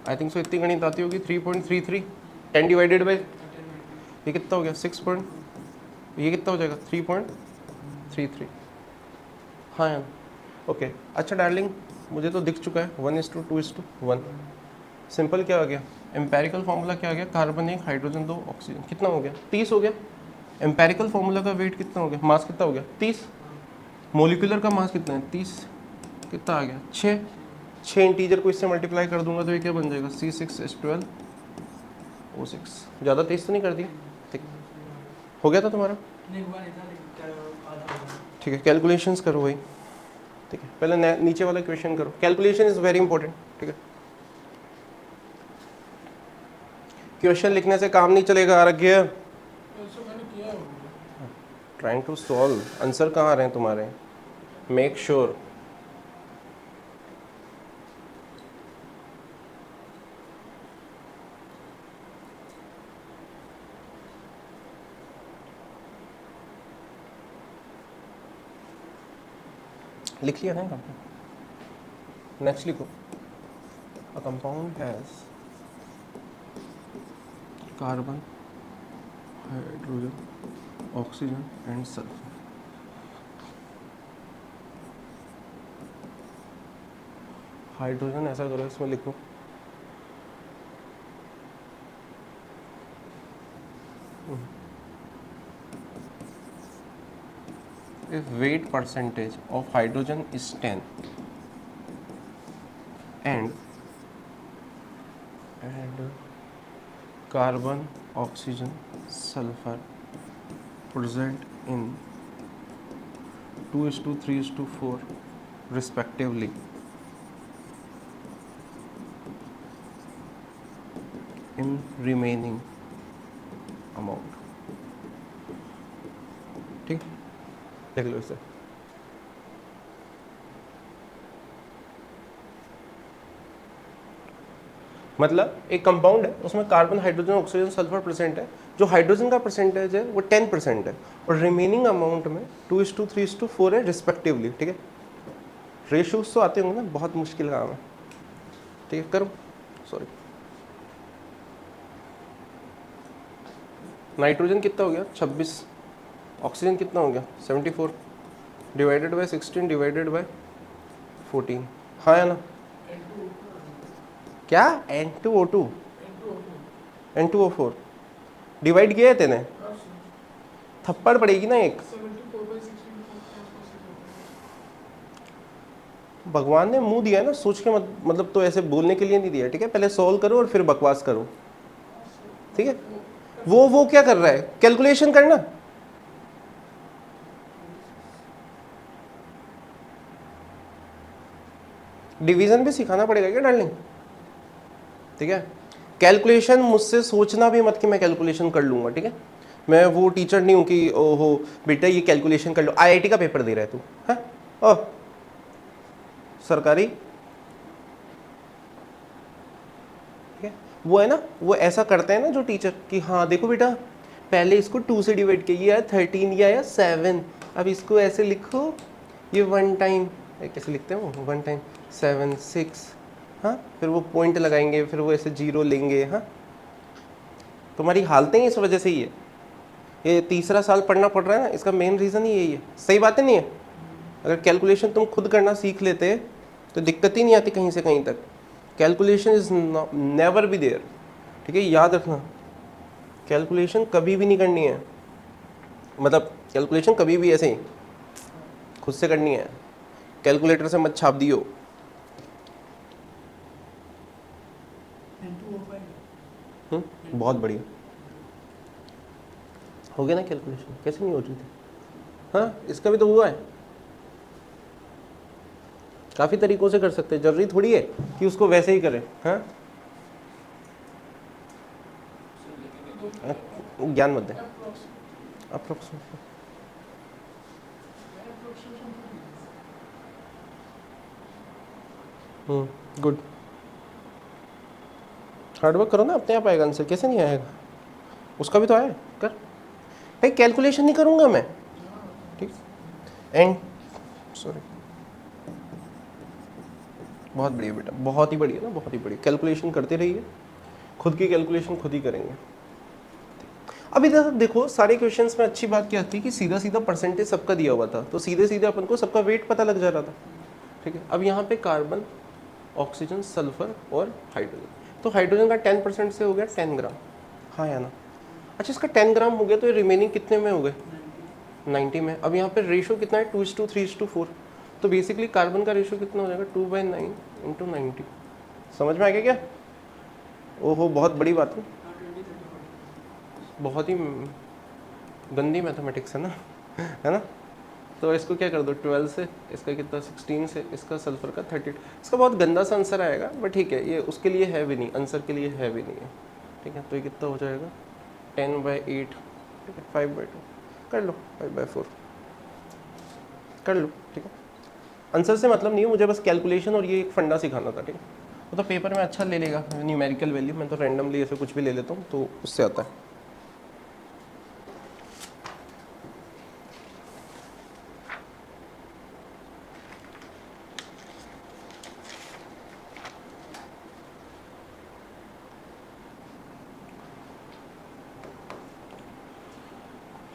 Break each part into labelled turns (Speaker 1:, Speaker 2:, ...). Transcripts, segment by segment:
Speaker 1: आई think सो इतनी गणित आती होगी 3.33 10 डिवाइडेड बाई ये कितना हो गया 6 पॉइंट, ये कितना हो जाएगा 3.33। हाँ यार ओके। अच्छा डार्लिंग मुझे तो दिख चुका है 1:2:1। सिंपल क्या आ गया, एम्पेरिकल फार्मूला क्या आ गया, कार्बन 1 हाइड्रोजन 2 ऑक्सीजन, कितना हो गया 30 हो गया। एम्पेरिकल फार्मूला का वेट कितना हो गया, मास कितना हो गया 30, मोलिकुलर का मास कितना है 30, कितना आ गया 6, 6 इंटीजर को इससे मल्टीप्लाई कर दूंगा तो ये क्या बन जाएगा C6H12O6। ज़्यादा तेज तो नहीं कर दिया, ठीक हो गया था तुम्हारा, ठीक है। कैलकुलेशंस करो भाई, ठीक है। पहले नीचे वाला क्वेश्चन करो, कैलकुलेशन इज वेरी इंपॉर्टेंट, ठीक है। क्वेश्चन लिखने से काम नहीं चलेगा, आरोग्य ट्राइंग टू सॉल्व, आंसर कहाँ आ रहे हैं तुम्हारे, मेक श्योर। लिख लिया है, नेक्स्ट लिखो। A compound has carbon hydrogen oxygen and sulphur. Hydrogen ऐसा करो इसमें लिखो if weight percentage of hydrogen is 10 and carbon oxygen sulfur present in 2:3:4 respectively, in remaining amount, ठीक, देख लो इसे। मतलब एक कंपाउंड है उसमें carbon hydrogen oxygen sulphur present है, जो हाइड्रोजन का परसेंटेज है वो 10% है और रिमेनिंग अमाउंट में 2:3:4 है रिस्पेक्टिवली, ठीक है। रेशियोज तो आते होंगे ना, बहुत मुश्किल काम है, ठीक है। करो, सॉरी। नाइट्रोजन कितना हो गया 26, ऑक्सीजन कितना हो गया 74 डिवाइडेड बाय 16 डिवाइडेड बाय 14, हाँ है ना। क्या N2O2 N2O4 डिवाइड किया है तेने, थप्पड़ पड़ेगी ना एक। भगवान ने मुंह दिया है ना, सोच के मतलब तो ऐसे बोलने के लिए नहीं दिया, ठीक है। पहले सॉल्व करो और फिर बकवास करो, ठीक है। वो क्या कर रहा है, कैलकुलेशन करना। डिवीजन भी सिखाना पड़ेगा क्या डार्लिंग, ठीक है। कैलकुलेशन मुझसे सोचना भी मत कि मैं कैलकुलेशन कर लूंगा, ठीक है। मैं वो टीचर नहीं हूं कि ओहो बेटा ये कैलकुलेशन कर लो, आईआईटी का पेपर दे रहा है तू, है ओ सरकारी, ठीक है। वो है ना, वो ऐसा करते हैं ना जो टीचर कि हाँ देखो बेटा पहले इसको 2 से डिवाइड किया, ये आया 13, ये आया 7, अब इसको ऐसे लिखो, ये 1 टाइम कैसे लिखते हैं वो 1 टाइम 7 6, हाँ फिर वो पॉइंट लगाएंगे, फिर वो ऐसे 0 लेंगे, हाँ। तुम्हारी हालतें ही इस वजह से ही है, ये तीसरा साल पढ़ना पड़ रहा है ना, इसका मेन रीज़न ही यही है। सही बात है नहीं है, अगर कैलकुलेशन तुम खुद करना सीख लेते तो दिक्कत ही नहीं आती कहीं से कहीं तक। Calculation is never be there, ठीक है, याद रखना। कैलकुलेशन कभी भी नहीं करनी है, मतलब कैलकुलेशन कभी भी ऐसे ही खुद से करनी है, कैलकुलेटर से मत छाप दियो। बहुत बढ़िया हो गया ना कैलकुलेशन, कैसे नहीं हो रही थी, हाँ इसका भी तो हुआ है। काफ़ी तरीकों से कर सकते हैं, जरूरी थोड़ी है कि उसको वैसे ही करें, हाँ। ज्ञान मत दे, अप्रोक्सीमेट गुड। हार्डवर्क करो ना, अपने आप आएगा आंसर, कैसे नहीं आएगा, उसका भी तो आया कर भाई। कैलकुलेशन नहीं करूँगा मैं, ठीक। एंड सॉरी बहुत बढ़िया बेटा, बहुत ही बढ़िया ना, बहुत ही बढ़िया। कैलकुलेशन करते रहिए, खुद की कैलकुलेशन खुद ही करेंगे। अभी तक देखो सारे क्वेश्चंस में अच्छी बात क्या थी कि सीधा सीधा परसेंटेज सबका दिया हुआ था, तो सीधे सीधे अपन को सबका वेट पता लग जा रहा था, ठीक है। अब यहाँ पे कार्बन, ऑक्सीजन, सल्फर और हाइड्रोजन, तो हाइड्रोजन का 10% से हो गया 10 ग्राम, हाँ या ना। अच्छा, इसका 10 ग्राम हो गया तो ये रिमेनिंग कितने में हो गए? 90 में। अब यहाँ पे रेशो कितना है? 2:3:4, तो बेसिकली कार्बन का रेशो कितना हो जाएगा? 2/9 × 90। समझ में आ गया क्या? ओहो, बहुत बड़ी बात है, बहुत ही गंदी मैथमेटिक्स है ना, है ना। तो इसको क्या कर दो 12 से, इसका कितना 16 से, इसका सल्फर का 32। इसका बहुत गंदा सा आंसर आएगा, बट ठीक है, ये उसके लिए है भी नहीं, आंसर के लिए है भी नहीं है, ठीक है। तो ये कितना हो जाएगा? 10/8, ठीक है। 5/2 कर लो, 5/4 कर लो, ठीक है। आंसर से मतलब नहीं है मुझे, बस कैलकुलेशन और ये एक फंडा सिखाना था, ठीक है। वो तो पेपर में अच्छा ले लेगा न्यूमेरिकल वैल्यू, मैं तो रैंडमली ऐसे कुछ भी ले लेता हूँ, तो उससे आता है।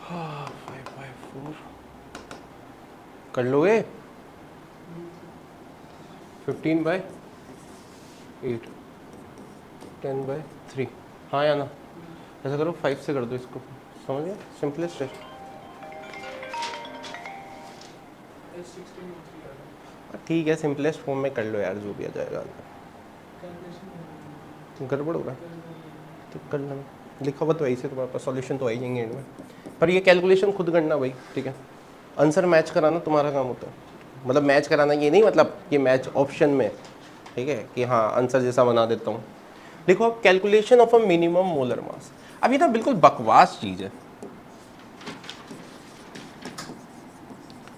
Speaker 1: हाँ, 5/4 कर लोगे? 15/8, 10/3, हाँ या ना। ऐसा करो 5 से कर दो इसको, समझ गया? सिंपलेस्ट है। ठीक है, सिंपलेस्ट फॉर्म में कर लो यार, जो भी आ जाएगा। गड़बड़ होगा तो कर लेना, लिखा हुआ तो वही से तुम्हारे पास सॉल्यूशन तो आ ही जाएंगे एंड में, पर ये कैलकुलेशन खुद करना भाई, ठीक है। आंसर मैच कराना तुम्हारा काम होता है, मतलब मैच कराना ये नहीं मतलब ये मैच ऑप्शन में, ठीक है, कि हाँ आंसर जैसा बना देता हूँ। देखो अब calculation of a minimum molar mass, अब ये ना बिल्कुल बकवास चीज़ है,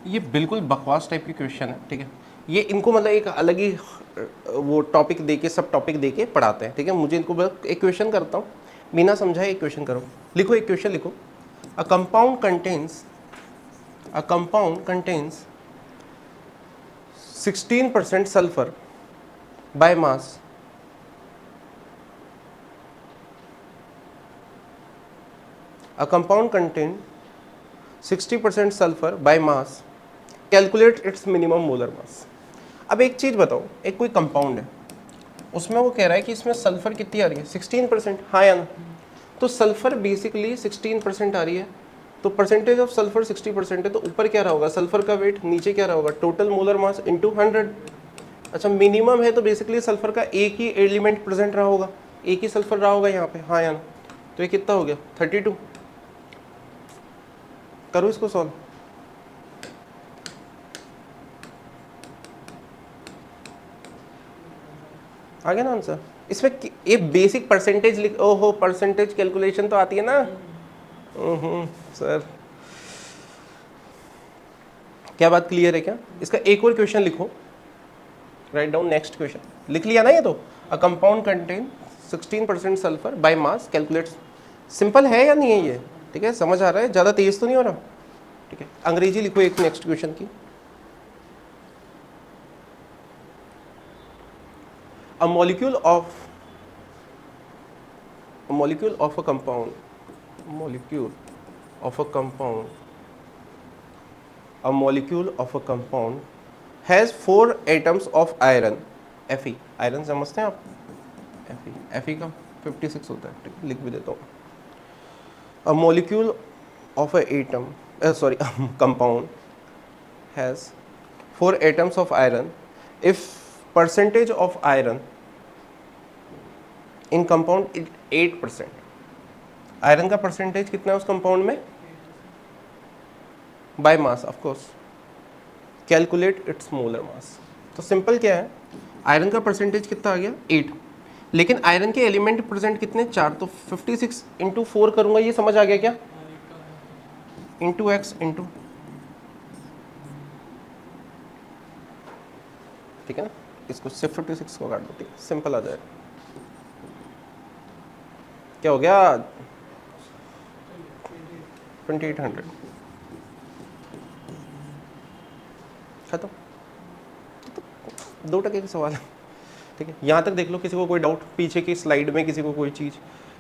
Speaker 1: ये बिल्कुल बकवास टाइप की क्वेश्चन है, ठीक है। ये इनको मतलब एक अलग ही वो टॉपिक दे के, सब टॉपिक दे के पढ़ाते हैं, ठीक है। मुझे इनको बस एक क्वेश्चन करता हूँ, बिना समझाए एक क्वेश्चन करो। लिखो एक क्वेश्चन लिखो, a compound contains 16% sulphur by mass, a compound contain 60% sulphur by mass, calculate its minimum molar mass. अब एक चीज़ बताओ, एक कोई कंपाउंड है, उसमें वो कह रहा है कि इसमें सल्फर कितनी आ रही है? 16%, हाँ या ना। तो सल्फर बेसिकली 16% आ रही है, तो परसेंटेज ऑफ सल्फर 60% है, तो ऊपर क्या रहा होगा? सल्फर का वेट, नीचे क्या रहा होगा? Total molar mass into 100। अच्छा, मिनिमम है तो बेसिकली सल्फर का एक ही एलिमेंट प्रेजेंट रहा होगा, एक ही सल्फर रहा होगा यहाँ पे, हाँ या ना। तो ये कितना हो गया? 32। करो इसको सॉल्व, आ गया ना आंसर। इसमें ये बेसिक परसेंटेज लिख, ओहो परसेंटेज कैलकुलेशन तो आती है ना। सर क्या बात क्लियर है क्या? इसका एक और क्वेश्चन लिखो, राइट डाउन नेक्स्ट क्वेश्चन, लिख लिया ना ये तो। A compound contain 16% sulphur by mass, calculate. Simple है या नहीं है ये? ठीक है, समझ आ रहा है, ज़्यादा तेज तो नहीं हो रहा? ठीक है, अंग्रेजी लिखो एक नेक्स्ट क्वेश्चन की। A molecule of a compound, molecule of a compound, a molecule of a compound has 4 atoms of iron, Fe। Iron समझते हैं आप? Fe का 56 होता है, ठीक है, लिख भी देता हूँ। A molecule of a atom, compound has 4 atoms of iron if percentage of iron in compound is 8%। Iron का परसेंटेज कितना है उस कंपाउंड में? By mass of course, calculate its molar mass. तो सिंपल क्या है, आयरन का परसेंटेज कितना आ गया? 8, लेकिन आयरन के एलिमेंट प्रेजेंट कितने? 4, तो 56 इंटू 4 करूंगा, ये समझ आ गया क्या? इंटू एक्स इंटू, ठीक है ना, इसको सिर्फ 56 को काट दो, ठीक है, सिंपल आ जाएगा। क्या हो गया? 2800 खत्म। 2% का सवाल है, ठीक है। यहाँ तक देख लो, किसी को कोई डाउट पीछे की स्लाइड में, किसी को कोई चीज़।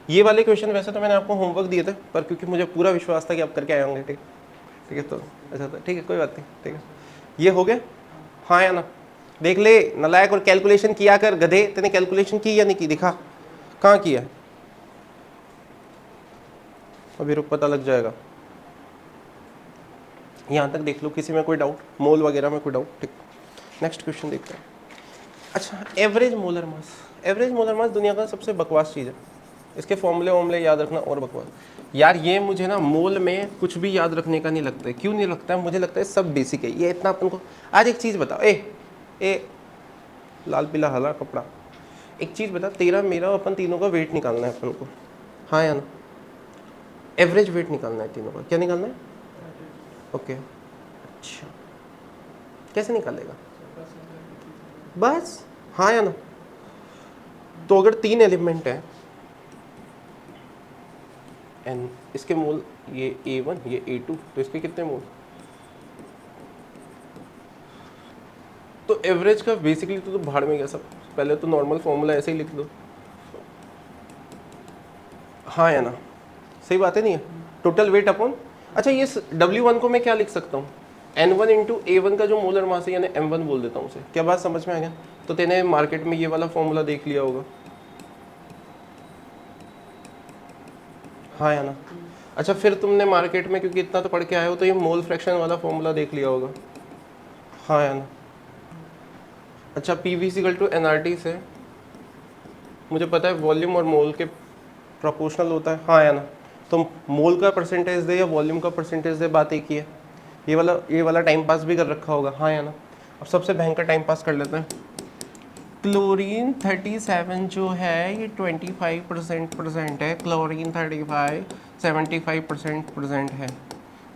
Speaker 1: ये वाले क्वेश्चन वैसे तो मैंने आपको होमवर्क दिए थे, पर क्योंकि मुझे पूरा विश्वास था कि आप करके आए होंगे, ठीक ठीक है, तो अच्छा था, ठीक है, कोई बात नहीं, ठीक है। ये हो गया, हाँ या ना? देख ले नलायक, और कैलकुलेशन किया कर गधे, तेने कैलकुलेशन की या नहीं की, दिखा कहाँ किया, अभी रुक पता लग जाएगा। यहाँ तक देख लो, किसी में कोई डाउट, मोल वगैरह में कोई डाउट, ठीक। नेक्स्ट क्वेश्चन देखते हैं। अच्छा, average molar mass. Average molar mass दुनिया का सबसे बकवास चीज़ है, इसके फॉर्मूले वॉर्मूले याद रखना और बकवास। यार ये मुझे ना मोल में कुछ भी याद रखने का नहीं लगता है। क्यों नहीं लगता है? मुझे लगता है सब बेसिक है, ये इतना अपन को। आज एक चीज़ बताओ, ए लाल पीला हरा कपड़ा, एक चीज़ बता, तेरा मेरा अपन तीनों का वेट निकालना है अपन को, हाँ या ना? एवरेज वेट निकालना है तीनों का, क्या निकालना है? ओके, अच्छा कैसे निकालेगा? बस, हाँ या ना? तो अगर 3 एलिमेंट है एन, इसके मोल ये A1 ये A2, तो इसके कितने मोल? तो एवरेज का बेसिकली तो भाड़ में गया सब। पहले तो नॉर्मल फॉर्मूला ऐसे ही लिख दो, हाँ या ना? सही बात है नहीं है? टोटल वेट अपॉन, अच्छा ये W1 को मैं क्या लिख सकता हूँ? N1 इंटू A1 का जो मोलर मास है, यानी M1 बोल देता हूँ उसे। क्या बात समझ में आ गया? तो तेने मार्केट में ये वाला फॉर्मूला देख लिया होगा, हाँ या ना? अच्छा फिर तुमने मार्केट में, क्योंकि इतना तो पढ़ के आए हो, तो ये मोल फ्रैक्शन वाला फॉर्मूला देख लिया होगा, हाँ या ना? अच्छा PV = nRT से मुझे पता है वॉल्यूम और मोल के प्रोपोर्शनल होता है, हाँ या ना? तो मोल का परसेंटेज दे या वॉल्यूम का परसेंटेज दे, बात एक ही है। ये वाला टाइम पास भी कर रखा होगा, हाँ या ना? अब सबसे भयंकर टाइम पास कर लेते हैं। क्लोरीन 37 जो है ये 25% है, क्लोरीन 35 75% है।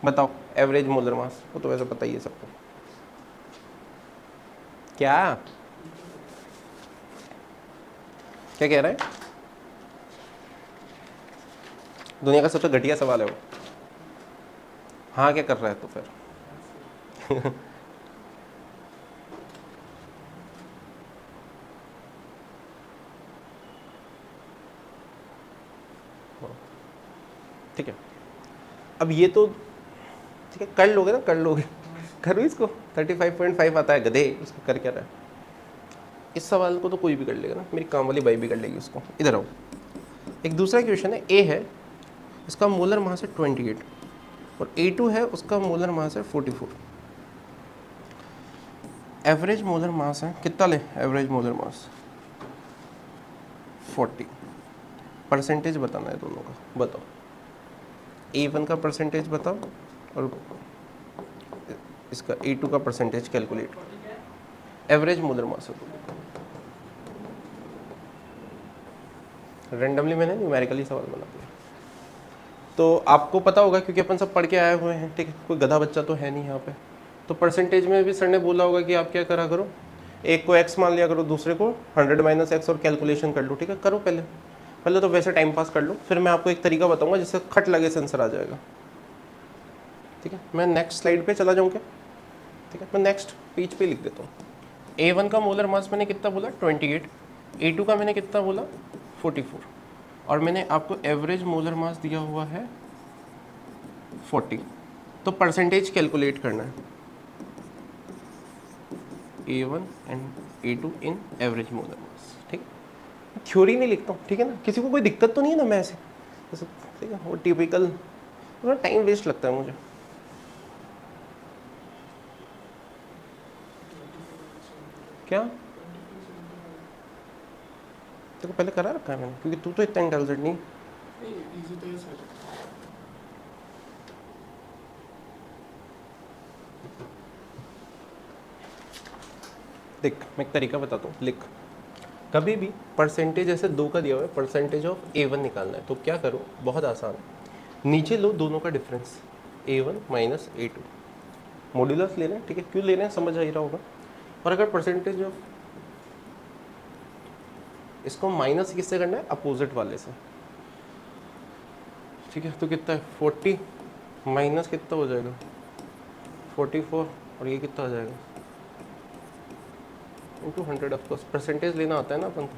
Speaker 1: बताओ एवरेज मोलर मास, वो तो वैसे पता ही है सबको। क्या क्या कह रहा है? दुनिया का सबसे घटिया सवाल है वो। हाँ क्या कर रहा है तो फिर ठीक है, अब ये तो ठीक है, कर लोगे ना, कर लोगे, करो इसको। 35.5 आता है गधे, इसको कर क्या रहा है? इस सवाल को तो कोई भी कर लेगा ना, मेरी काम वाली बाई भी कर लेगी उसको। इधर आओ, एक दूसरा क्वेश्चन है, ए है, इसका मोलर मास है 28 और A2 है, उसका मोलर मास है 44। एवरेज मोलर मास है कितना? ले एवरेज मोलर मास 40। परसेंटेज बताना है दोनों का, बताओ। A1 का परसेंटेज बताओ और इसका A2 का percentage calculate. Average molar mass है, रेंडमली मैंने न्यूमेरिकली सवाल बना दिया। तो आपको पता होगा क्योंकि अपन सब पढ़ के आए हुए हैं, ठीक है, कोई गधा बच्चा तो है नहीं यहाँ पे। तो परसेंटेज में भी सर ने बोला होगा कि आप क्या करा करो, एक को x मान लिया करो, दूसरे को 100 - x और कैलकुलेशन कर लो, ठीक है। करो पहले तो वैसे टाइम पास कर लो, फिर मैं आपको एक तरीका बताऊंगा जिससे खट लगे से आंसर आ जाएगा, ठीक है। मैं नेक्स्ट स्लाइड पे चला जाऊँ क्या? ठीक है, मैं नेक्स्ट पेज पे लिख देता हूँ। A1 का मोलर मास मैंने कितना बोला? 28। A2 का मैंने कितना बोला? 44। और मैंने आपको एवरेज मोलर मास दिया हुआ है 40। तो परसेंटेज कैलकुलेट करना है, A1 and A2 in average molar mass, ठीक है। थ्योरी नहीं लिखता हूँ, ठीक है ना, किसी को कोई दिक्कत तो नहीं है ना मैं ऐसे, ठीक है। वो टिपिकल थोड़ा टाइम वेस्ट लगता है मुझे। क्या तेरे को पहले करा रखा है मैंने, क्योंकि तू तो इतना इंटेलिजेंट नहीं। देख मैं एक तरीका बताता हूँ, लिख। कभी भी परसेंटेज ऐसे 2 का दिया हुआ है, परसेंटेज ऑफ A1 निकालना है, तो क्या करो, बहुत आसान है। नीचे लो दोनों का difference, A1 minus A2, modulus ले रहे हैं, ठीक है। क्यों ले रहे हैं समझ आ ही रहा होगा। और अगर परसेंटेज ऑफ, इसको माइनस किससे करना है? अपोजिट वाले से, ठीक है। तो कितना है? 40 माइनस कितना हो जाएगा? 44। और ये कितना आ जाएगा? इंटू 100 ऑफकोर्स परसेंटेज लेना आता है ना अपन को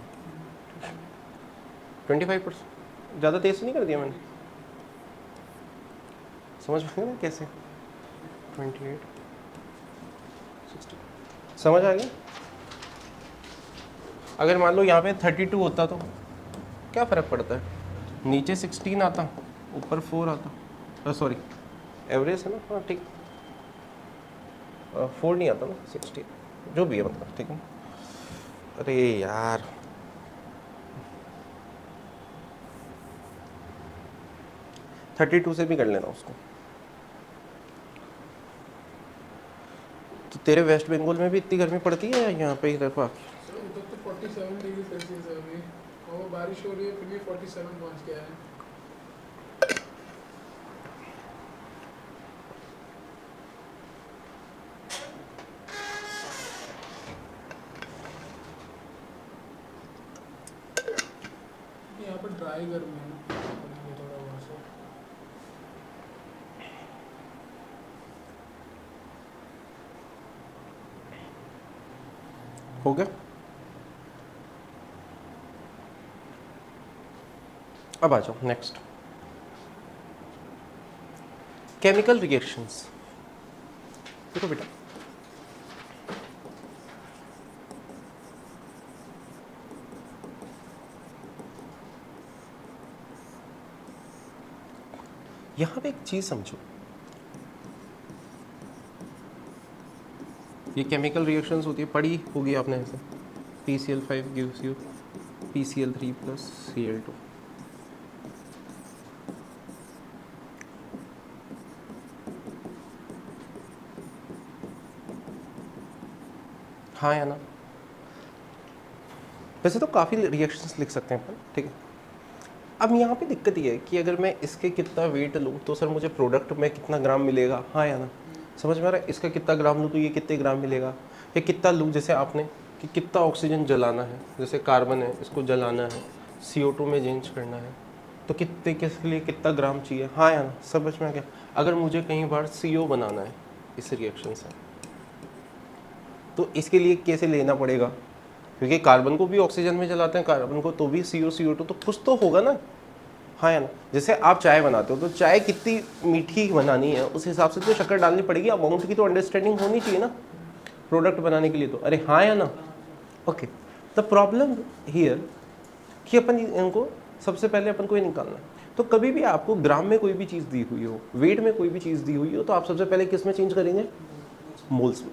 Speaker 1: 25%। ज़्यादा तेज नहीं कर दिया मैंने, समझ में ना कैसे 28 60 समझ आ गया। अगर मान लो यहाँ पे 32 होता तो क्या फ़र्क पड़ता है, नीचे 16 आता ऊपर 4 आता, सॉरी एवरेज है ना, हाँ ठीक 4 नहीं आता ना 16 जो भी है मतलब, ठीक है। अरे यार थर्टी टू से भी कर लेना उसको। तो तेरे वेस्ट बंगाल में भी इतनी गर्मी पड़ती है या यहाँ पे इधर पर?
Speaker 2: उधर तो 47 डिग्री सेल्सियस है अभी, और बारिश हो रही है फिर भी 47 पहुंच गया है। यहाँ पर ड्राई गर्मी है ना, ये थोड़ा बहुत सा।
Speaker 1: हो गया। अब आ जाओ नेक्स्ट, केमिकल रिएक्शंस। देखो बेटा यहाँ पे एक चीज़ समझो, ये केमिकल रिएक्शंस होती है, पढ़ी होगी आपने ऐसे, PCl5 gives you PCl3 plus Cl2। हाँ या ना? वैसे तो काफ़ी रिएक्शंस लिख सकते हैं अपन, ठीक है। अब यहाँ पे दिक्कत ये है कि अगर मैं इसके कितना वेट लूँ तो सर मुझे प्रोडक्ट में कितना ग्राम मिलेगा, हाँ या ना? समझ में आ रहा है? इसका कितना ग्राम लूँ तो ये कितने ग्राम मिलेगा, या कितना लूँ जैसे आपने कि कितना ऑक्सीजन जलाना है, जैसे कार्बन है इसको जलाना है, CO2 में चेंज करना है, तो कितने किसके लिए कितना ग्राम चाहिए, हाँ या ना? समझ में आ गया। अगर मुझे कहीं बार CO बनाना है इस रिएक्शन से, तो इसके लिए कैसे लेना पड़ेगा, क्योंकि कार्बन को भी ऑक्सीजन में जलाते हैं, कार्बन को तो भी CO2, तो कुछ तो होगा ना, हाँ या ना? जैसे आप चाय बनाते हो तो चाय कितनी मीठी बनानी है उस हिसाब से तो शक्कर डालनी पड़ेगी, अमाउंट की तो अंडरस्टैंडिंग होनी चाहिए ना प्रोडक्ट बनाने के लिए, तो अरे हाँ या ना? ओके, द प्रॉब्लम हियर कि अपन इनको सबसे पहले अपन को ये निकालना है। तो कभी भी आपको ग्राम में कोई भी चीज़ दी हुई हो, वेट में कोई भी चीज़ दी हुई हो, तो आप सबसे पहले किस में चेंज करेंगे, मोल्स में।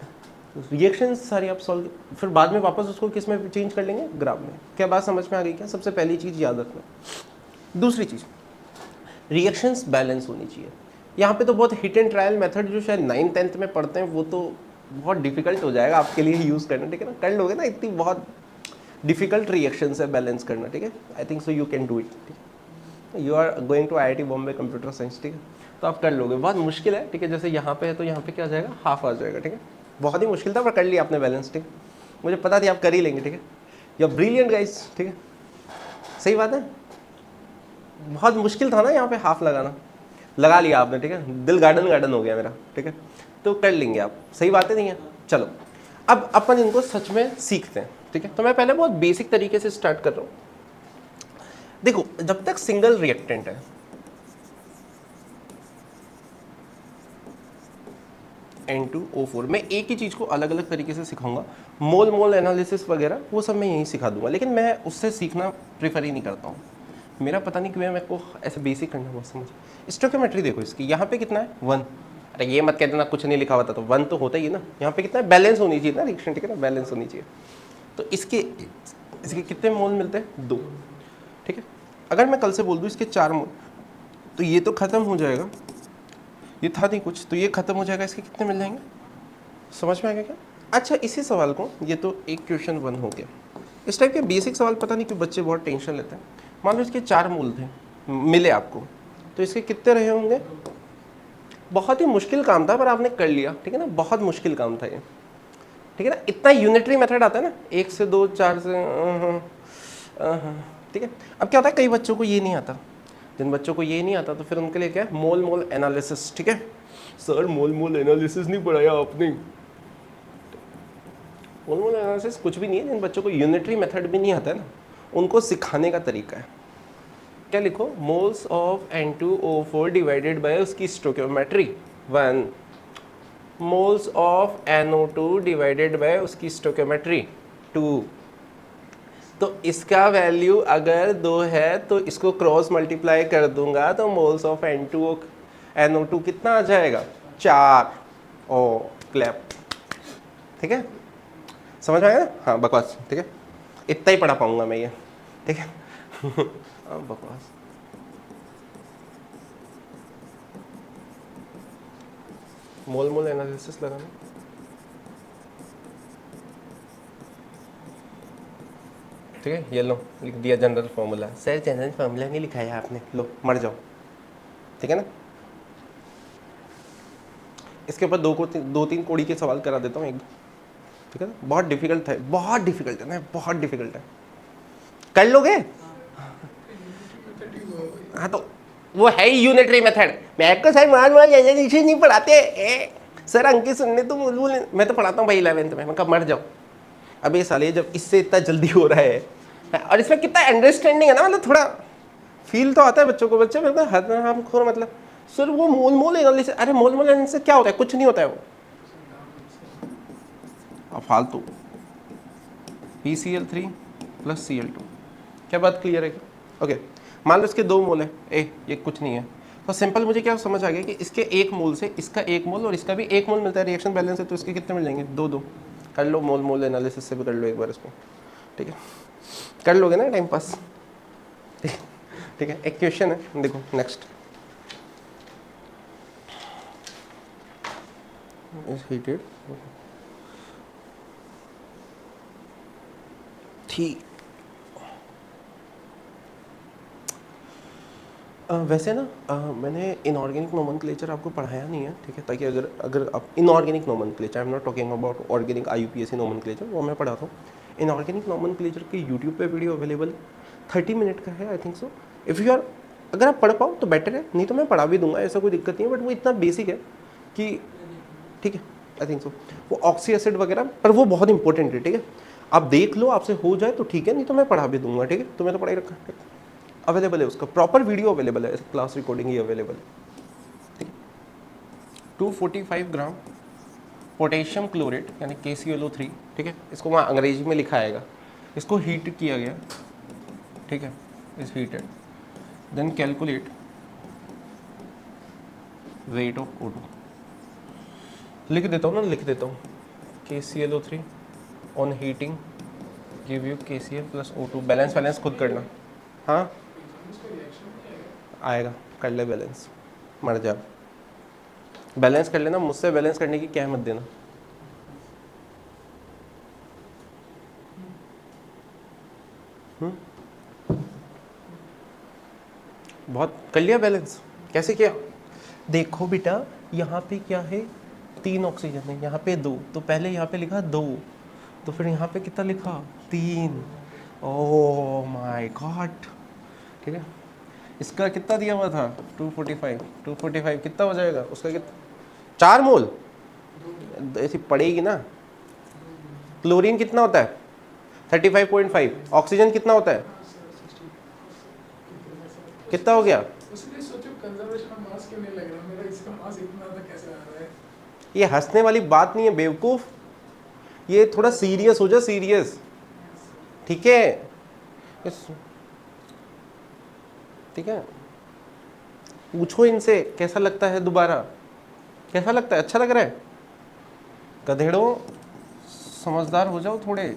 Speaker 1: रिएक्शन सारी आप सॉल्व, फिर बाद में वापस उसको किस में चेंज कर लेंगे, ग्राम में। क्या बात समझ में आ गई क्या? सबसे पहली चीज़ याद रखना। दूसरी चीज़, रिएक्शंस बैलेंस होनी चाहिए। यहाँ पे तो बहुत हिट एंड ट्रायल मेथड जो शायद 9th-10th में पढ़ते हैं वो तो बहुत डिफिकल्ट हो जाएगा आपके लिए यूज़ करना, ठीक है ना? कर लोगे ना, इतनी बहुत डिफिकल्ट रिएक्शंस है बैलेंस करना, ठीक है। I think so you can do it, ठीक है। You are going to IIT Bombay computer science, ठीक है, तो आप कर लोगे। बहुत मुश्किल है, ठीक है, जैसे यहाँ पे है तो यहाँ पे क्या आ जाएगा, हाफ आ जाएगा, ठीक है। बहुत ही मुश्किल था पर कर लिया आपने बैलेंस, ठीक है। मुझे पता थी आप कर ही लेंगे, ठीक है। यू आर ब्रिलियंट गाइस, ठीक है, सही बात है। बहुत मुश्किल था ना यहाँ पे हाफ लगाना, लगा लिया आपने, ठीक है। दिल गार्डन गार्डन हो गया मेरा, ठीक है, तो कर लेंगे आप, सही बातें नहीं है। चलो अब अपन इनको सच में सीखते हैं, ठीक है। तो मैं पहले बहुत बेसिक तरीके से स्टार्ट कर रहा हूँ। देखो जब तक सिंगल रिएक्टेंट है, N2O4, मैं एक ही चीज़ को अलग अलग तरीके से सिखाऊंगा, मोल मोल एनालिसिस वगैरह वो सब मैं यहीं सिखा दूंगा, लेकिन मैं उससे सीखना प्रेफर ही नहीं करता हूँ। मेरा पता नहीं क्यों मेरे को ऐसे बेसिक करना बहुत समझ। स्टोइकियोमेट्री देखो इसकी, यहाँ पे कितना है 1, अरे ये मत कह देना कुछ नहीं लिखा हुआ था, तो 1 तो होता ही है ना। यहाँ पे कितना है, बैलेंस होनी चाहिए ना रिएक्शन, ठीक है ना, बैलेंस होनी चाहिए। तो इसके कितने मोल मिलते हैं, 2, ठीक है। अगर मैं कल से बोल दूँ इसके 4 मोल, तो ये तो खत्म हो जाएगा, ये था नहीं कुछ, तो ये खत्म हो जाएगा, इसके कितने मिल जाएंगे, समझ में आ गया क्या? अच्छा इसी सवाल को, ये तो एक क्वेश्चन 1 हो गया। इस टाइप के बेसिक सवाल पता नहीं क्यों बच्चे बहुत टेंशन लेते हैं। मान लो इसके 4 मूल थे, मिले आपको, तो इसके कितने रहे होंगे? बहुत ही मुश्किल काम था पर आपने कर लिया, ठीक है ना, बहुत मुश्किल काम था ये, ठीक है ना। इतना यूनिटरी मेथड आता है ना, 1 से 2 4 से, ठीक है। अब क्या होता है, कई बच्चों को ये नहीं आता, जिन बच्चों को ये नहीं आता तो फिर उनके लिए क्या है, मोल मोल एनालिसिस, ठीक है। सर मोल मोल एनालिसिस नहीं पढ़ाया आपने, मोल मोल एनालिसिस कुछ भी नहीं है, जिन बच्चों को यूनिटरी मेथड भी नहीं आता है ना, उनको सिखाने का तरीका है। क्या लिखो, moles of N2O4 divided by उसकी stoichiometry 1, moles of NO2 divided by उसकी स्टोइकियोमेट्री 2। तो इसका वैल्यू अगर 2 है तो इसको क्रॉस मल्टीप्लाई कर दूंगा तो मोल्स ऑफ NO2 कितना आ जाएगा, 4। ओ क्लैप, ठीक है, समझ में आया ना? हाँ बकवास, ठीक है, इतना ही पढ़ा पाऊंगा मैं ये, ठीक है। बकवास। मोल मोल एनालिसिस लगाना, ठीक है, ये लो लिख दिया general formula. Sir general formula नहीं लिखाया आपने, लो मर जाओ, ठीक है ना। इसके ऊपर दो तीन कोड़ी के सवाल करा देता हूँ, एक दो, ठीक है ना। बहुत डिफिकल्ट है, बहुत डिफिकल्ट है ना, बहुत डिफिकल्ट है। कर लोगे? हाँ तो वो है ही यूनिटरी मेथड। मैं को सर मान जैसे नहीं पढ़ाते सर, अंकित सुनने तो बोल, मैं तो पढ़ाता हूँ भाई 11th में। मैं कब मर जाओ। अब ये साले जब इससे इतना जल्दी हो रहा है और इसमें कितना अंडरस्टैंडिंग है ना, मतलब थोड़ा फील तो आता है बच्चों को। बच्चे मतलब हम खोर मतलब सर वो मोल मोल एनालिसिस, अरे मोल मोल एनालिसिस क्या होता है? कुछ नहीं होता है वो, अब फालतू। PCl3 प्लस Cl2, क्या बात क्लियर है क्या? ओके, मान लो इसके 2 मोल है, ये कुछ नहीं है, तो सिंपल मुझे क्या समझ आ गया कि इसके 1 मोल से इसका 1 मोल और इसका भी 1 मोल मिलता है, रिएक्शन बैलेंस है, तो इसके कितने मिल जाएंगे? 2 2। कर लो, मोल मोल एनालिसिस से भी कर लो एक बार इसको, ठीक है, कर लोगे ना टाइम पास, ठीक है। एक क्वेश्चन है, देखो नेक्स्ट, इज हीटेड, ठीक। वैसे ना मैंने इनऑर्गेनिक नोमेनक्लेचर आपको पढ़ाया नहीं है, ठीक है, ताकि अगर आप inorganic nomenclature, I am not talking about organic IUPAC nomenclature, वो मैं पढ़ाता हूँ। इनऑर्गेनिक नोमेनक्लेचर के यूट्यूब पे वीडियो अवेलेबल 30 मिनट का है, I think so. If you are, अगर आप पढ़ पाओ तो बेटर है, नहीं तो मैं पढ़ा भी दूंगा, ऐसा कोई दिक्कत नहीं है, बट वो इतना बेसिक है कि ठीक है, आई थिंक सो। वो ऑक्सी एसिड वगैरह, पर वो बहुत इंपॉर्टेंट है, ठीक है। आप देख लो, आपसे हो जाए तो ठीक है, नहीं तो मैं पढ़ा भी दूंगा, ठीक है। तो मैं तो पढ़ाई रखा, ठीक है, अवेलेबल है, उसका प्रॉपर वीडियो अवेलेबल है, क्लास रिकॉर्डिंग ही अवेलेबल है, ठीक है। 245 ग्राम पोटेशियम क्लोरेट यानी KClO3, ठीक है, इसको वहाँ अंग्रेजी में लिखा आएगा, इसको हीट किया गया, ठीक है, is heated, then calculate weight of O2। लिख देता हूँ ना, लिख देता हूँ, KClO3 on heating give you KCl plus O2, balance खुद करना, हाँ आएगा, कर ले बैलेंस, मर जा, बैलेंस कर लेना, मुझसे बैलेंस करने की क्या मत देना। बहुत कर लिया बैलेंस, कैसे किया? देखो बेटा, यहाँ पे क्या है, 3 ऑक्सीजन है, यहाँ पे 2, तो पहले यहाँ पे लिखा 2, तो फिर यहाँ पे कितना लिखा, 3। ओह माय गॉड, ठीक है। इसका कितना दिया हुआ था, 245 कितना हो जाएगा उसका, कितना, 4 मोल, ऐसी पड़ेगी ना। क्लोरीन कितना होता है, 35.5, ऑक्सीजन कितना होता है, कितना हो गया?
Speaker 2: उसने सोचो कंजर्वेशन ऑफ मास क्यों नहीं लग रहा, मेरा इसका मास इतना था कैसे आ रहा है?
Speaker 1: ये हंसने वाली बात नहीं है बेवकूफ, ये थोड़ा सीरियस हो जा, सीरियस, ठीक है, ठीक है। पूछो इनसे कैसा लगता है दोबारा, कैसा लगता है, अच्छा लग रहा है? गधेड़ो समझदार हो जाओ थोड़े।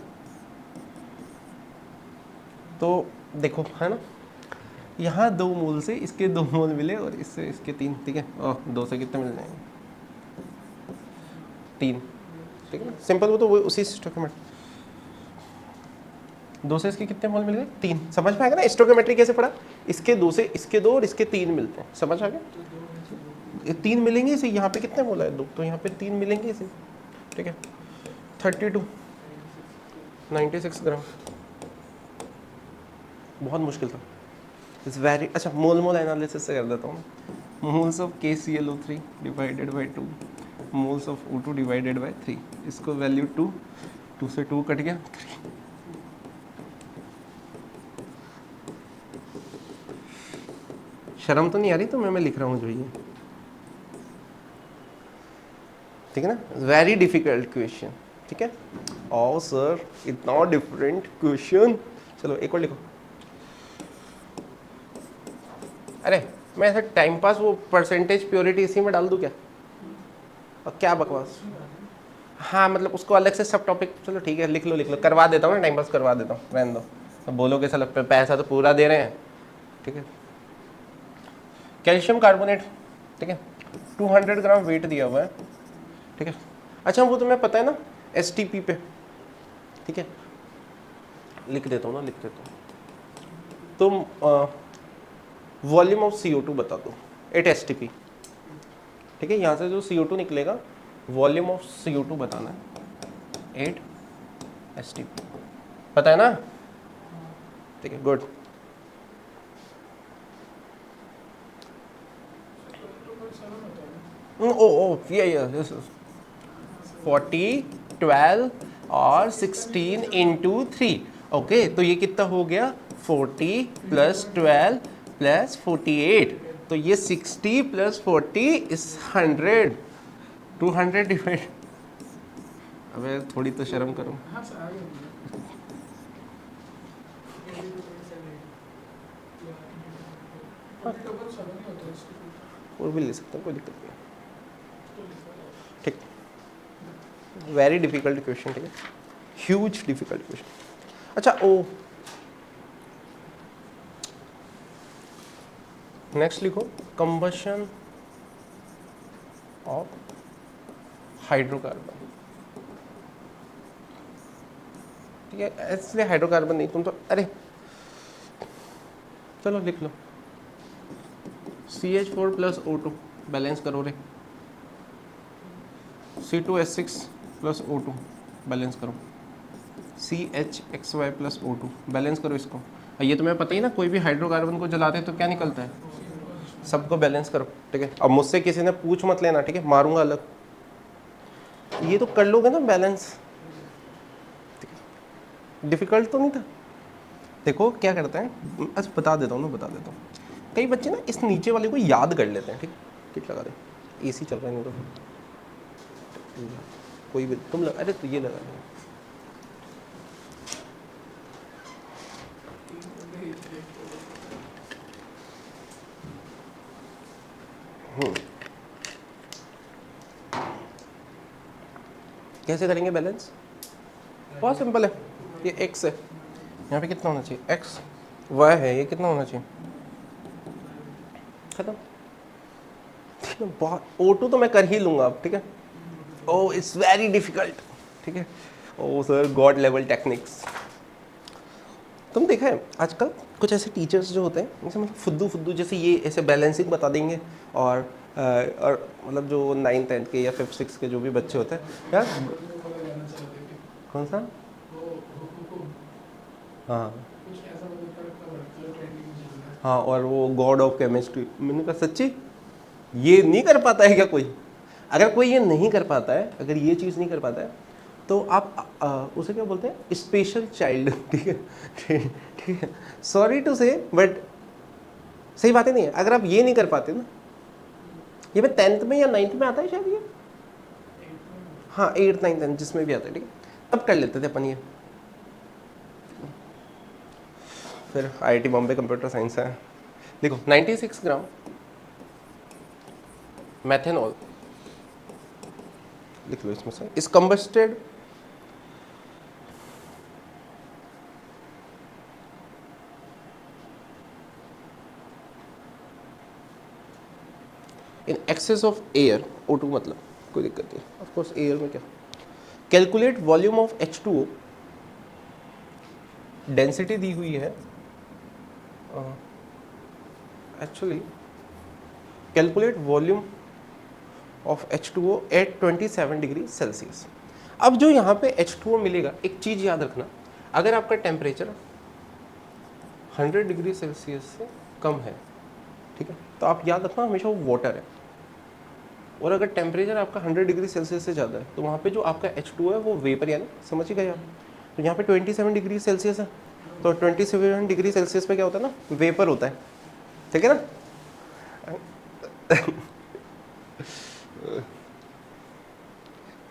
Speaker 1: तो देखो है ना, यहाँ 2 मोल से इसके 2 मोल मिले और इससे इसके 3, ठीक है, और 2 से कितने मिल जाएंगे, 3, ठीक है ना, सिंपल। वो तो वो उसी स्टोइकियोमेट्री, 2 से इसके कितने मोल मिल गए, 3, समझ में आएगा ना स्टोइकियोमेट्री कैसे पढ़ा, इसके 2 से इसके 2 और इसके 3 मिलते हैं, समझ आ गया, 3 मिलेंगे इसे, यहाँ पे कितने मोल है, 2, तो यहाँ पे 3 मिलेंगे इसे, ठीक है। 32 96 ग्राम, बहुत मुश्किल था, इट्स वेरी अच्छा। मोल मोल एनालिसिस से कर देता हूँ, moles of KClO3 divided by 2, moles of O2 divided by 3, इसको वैल्यू 2, 2 से 2 कट गया, शर्म तो नहीं आ रही तो मैं लिख रहा हूँ जो ये, ठीक है ना, वेरी डिफिकल्ट क्वेश्चन, ठीक है। ओ सर इतना डिफरेंट क्वेश्चन, चलो एक और लिखो। अरे मैं ऐसा टाइम पास वो परसेंटेज प्योरिटी इसी में डाल दूं क्या, और क्या बकवास, हाँ मतलब उसको अलग से सब टॉपिक, चलो ठीक है लिख लो करवा देता हूँ ना, टाइम पास करवा देता हूँ, रहने दो, तो बोलोगे चलो पैसा तो पूरा दे रहे हैं, ठीक है। कैल्शियम कार्बोनेट, ठीक है, 200 ग्राम वेट दिया हुआ है, ठीक है। अच्छा वो तुम्हें पता है ना STP पे, ठीक है, लिख देता हूँ ना, लिख देता हूँ, तुम वॉल्यूम ऑफ CO2 बता दो 8 STP, ठीक है, यहाँ से जो CO2 निकलेगा वॉल्यूम ऑफ CO2 बताना है 8 STP, पता है ना, ठीक है गुड। ओ ये 40 12 और 16 इंटू 3, ओके, तो ये कितना हो गया 40 प्लस 12 प्लस 48, तो ये 60 प्लस 40 इज 100, 200 डिवाइड, अबे थोड़ी तो शर्म करो,
Speaker 2: हाँ सर आ गया
Speaker 1: और भी ले सकते हैं, कोई दिक्कत नहीं, ठीक, वेरी डिफिकल्ट क्वेश्चन, ठीक है, ह्यूज डिफिकल्ट क्वेश्चन। अच्छा ओ नेक्स्ट लिखो, कंबशन ऑफ हाइड्रोकार्बन, ठीक है, इसलिए हाइड्रोकार्बन नहीं, तुम तो अरे चलो लिख लो, CH4 प्लस O2 बैलेंस करो रे, C2H6 प्लस O2 बैलेंस करो, CHXY प्लस O2 बैलेंस करो इसको, ये तुम्हें पता ही ना, कोई भी हाइड्रोकार्बन को जलाते हैं तो क्या निकलता है, सबको बैलेंस करो, ठीक है। अब मुझसे किसी ने पूछ मत लेना, ठीक है, मारूंगा अलग, ये तो कर लोगे ना बैलेंस, डिफिकल्ट तो नहीं था। देखो क्या करते हैं, अच्छा बता देता हूँ ना, बता देता हूँ, कई बच्चे ना इस नीचे वाले को याद कर लेते हैं, ठीक, किट लगा दे, AC चल रहा है नहीं तो कोई भी तुम लगा, अरे तो ये लगा दे, कैसे करेंगे बैलेंस, बहुत सिंपल है, ये x है, यहाँ पे कितना होना चाहिए x, y है, ये कितना होना चाहिए, खत्म, ठीक है, बहुत O2 तो मैं कर ही लूंगा अब, ठीक है, ओ इट्स वेरी डिफिकल्ट, ठीक है, ओ सर गॉड लेवल टेक्निक्स, तुम देखा है आजकल कुछ ऐसे टीचर्स जो होते हैं जैसे मतलब फुद्दू फुद्दू, जैसे ये ऐसे बैलेंसिंग बता देंगे, और मतलब जो 9th 10th के या 5th 6th के जो भी बच्चे होते हैं यार, कौन सा, हाँ हाँ, और वो गॉड ऑफ केमिस्ट्री, मैंने कहा सच्ची ये नहीं कर पाता है क्या कोई, अगर कोई ये नहीं कर पाता है, अगर ये चीज़ नहीं कर पाता है तो आप उसे क्या बोलते हैं, स्पेशल चाइल्ड, ठीक है, ठीक है, सॉरी टू से बट सही बातें नहीं है, अगर आप ये नहीं कर पाते ना, ये मैं 10th में या 9th में आता है शायद ये, हाँ 8th 9th 10th जिसमें भी आता है, ठीक है, तब कर लेते थे अपन ये, फिर IIT बॉम्बे कंप्यूटर साइंस है, देखो 96 ग्राम मैथेनॉल लिख लो इसमें से, इस combusted in excess of air, O2 मतलब कोई दिक्कत नहीं, ऑफ कोर्स एयर में क्या, calculate volume of H2O, density दी हुई है, actually calculate volume of H2O at 27 degree Celsius. अब जो यहाँ पे H2O मिलेगा, एक चीज़ याद रखना, अगर आपका टेम्परेचर 100 डिग्री सेल्सियस से कम है, ठीक है, तो आप याद रखना हमेशा वो वाटर है, और अगर टेम्परेचर आपका 100 डिग्री सेल्सियस से ज़्यादा है तो वहाँ पे जो आपका H2 है वो वेपर, यानी समझ ही गए आप। तो यहाँ पे 27 डिग्री सेल्सियस है, तो 27 डिग्री सेल्सियस पे क्या होता है ना, वेपर होता है, ठीक है ना।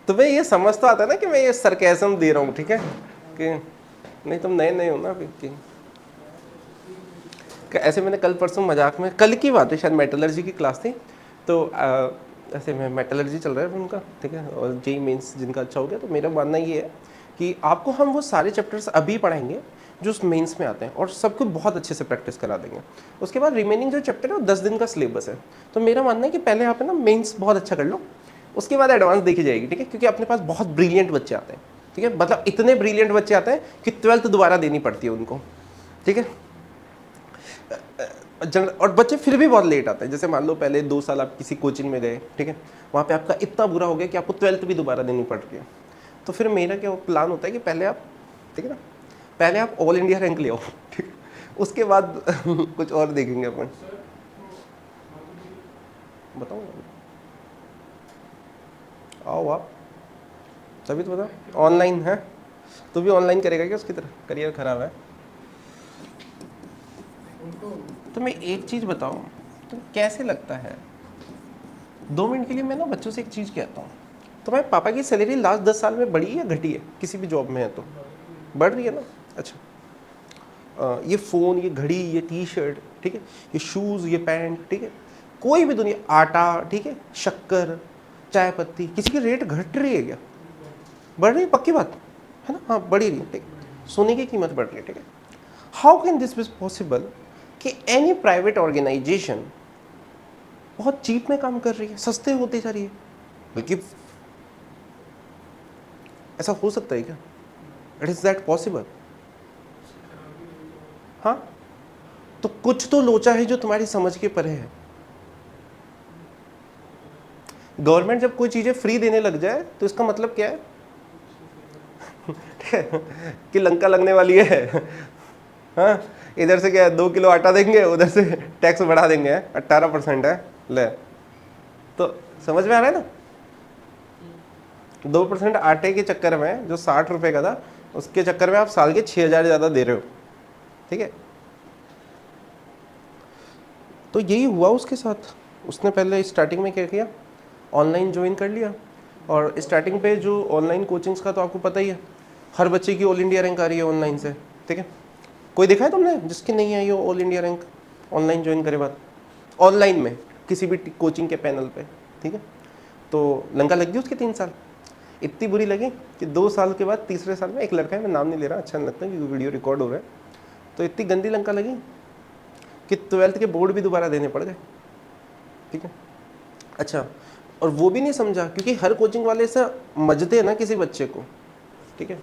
Speaker 1: तुम्हें ये समझ तो आता है ना कि मैं ये सरकैज़म दे रहा हूँ, ठीक है, कि नहीं तुम नए नए हो ना अभी कि ऐसे मैंने कल परसों मजाक में, कल की बात है शायद, मेटलर्जी की क्लास थी, तो ऐसे में मेटलर्जी चल रहा है उनका, ठीक है, और जेई मेंस जिनका अच्छा हो गया, तो मेरा मानना ये है कि आपको हम वो सारे चैप्टर्स अभी पढ़ाएंगे जो उस मेंस में आते हैं और सबको बहुत अच्छे से प्रैक्टिस करा देंगे। उसके बाद रिमेनिंग जो चैप्टर है वो 10 दिन का सिलेबस है। तो मेरा मानना है कि पहले आप है ना मेंस बहुत अच्छा कर लो, उसके बाद एडवांस देखी जाएगी, ठीक है, क्योंकि अपने पास बहुत ब्रिलियंट बच्चे आते हैं, ठीक है, मतलब इतने ब्रिलियंट बच्चे आते हैं कि 12th दोबारा देनी पड़ती है उनको, ठीक है। और बच्चे फिर भी बहुत लेट आते हैं, जैसे मान लो पहले 2 साल आप किसी कोचिंग में गए, ठीक है, वहाँ पे आपका इतना बुरा हो गया कि आपको 12th भी दोबारा देनी पड़ रही है। तो फिर मेरा क्या प्लान होता है कि पहले आप, ठीक है ना, पहले आप ऑल इंडिया रैंक ले आओ, ठीक है, उसके बाद कुछ और देखेंगे अपन। बताओ, आओ आप, तभी तो बताओ। ऑनलाइन है तो भी ऑनलाइन करेगा क्या उसकी तरह, करियर खराब है। तो मैं एक चीज़ बताओ, तो कैसे लगता है, 2 मिनट के लिए मैं ना बच्चों से एक चीज़ कहता हूँ, तुम्हारे पापा की सैलरी लास्ट 10 साल में बढ़ी है या घटी है, किसी भी जॉब में है तो बढ़ रही है ना। अच्छा, ये फ़ोन, ये घड़ी, ये टी शर्ट, ठीक है, ये शूज़, ये पैंट, ठीक है, कोई भी दुनिया, आटा, ठीक है, शक्कर, चाय पत्ती, किसी की रेट घट रही है क्या, बढ़ रही है, पक्की बात है ना, हाँ बढ़ रही है, ठीक है, सोने की कीमत बढ़ रही है, ठीक है। How can this be possible कि एनी प्राइवेट ऑर्गेनाइजेशन बहुत चीप में काम कर रही है, सस्ते होती जा रही है, बल्कि ऐसा हो सकता है क्या, इट इज दैट पॉसिबल। हाँ, तो कुछ तो लोचा है जो तुम्हारी समझ के परे है। गवर्नमेंट जब कोई चीजें फ्री देने लग जाए तो इसका मतलब क्या है ठीक है, कि लंका लगने वाली है। हाँ, इधर से क्या है, 2 किलो आटा देंगे, उधर से टैक्स बढ़ा देंगे, 18% है, ले, तो समझ में आ रहा है ना। 2% आटे के चक्कर में जो 60 रुपए का था, उसके चक्कर में आप साल के 6,000 ज़्यादा दे रहे हो, ठीक है। तो यही हुआ उसके साथ, उसने पहले स्टार्टिंग में क्या किया, ऑनलाइन ज्वाइन कर लिया, और स्टार्टिंग पे जो ऑनलाइन कोचिंग्स का तो आपको पता ही है, हर बच्चे की ऑल इंडिया रैंक आ रही है ऑनलाइन से, ठीक है। कोई देखा है तुमने जिसकी नहीं आई हो all India rank online join करे बाद, ऑनलाइन में किसी भी कोचिंग के पैनल पे, ठीक है। तो लंका लग गई उसके 3 साल, इतनी बुरी लगी कि 2 साल के बाद तीसरे साल में एक लड़का है, मैं नाम नहीं ले रहा, अच्छा नहीं लगता क्योंकि वीडियो रिकॉर्ड हो रहा है, तो इतनी गंदी लंका लगी कि 12th के बोर्ड भी दोबारा देने पड़ गए, ठीक है। अच्छा, और वो भी नहीं समझा, क्योंकि हर कोचिंग वाले से मजते हैं ना किसी बच्चे को, ठीक है,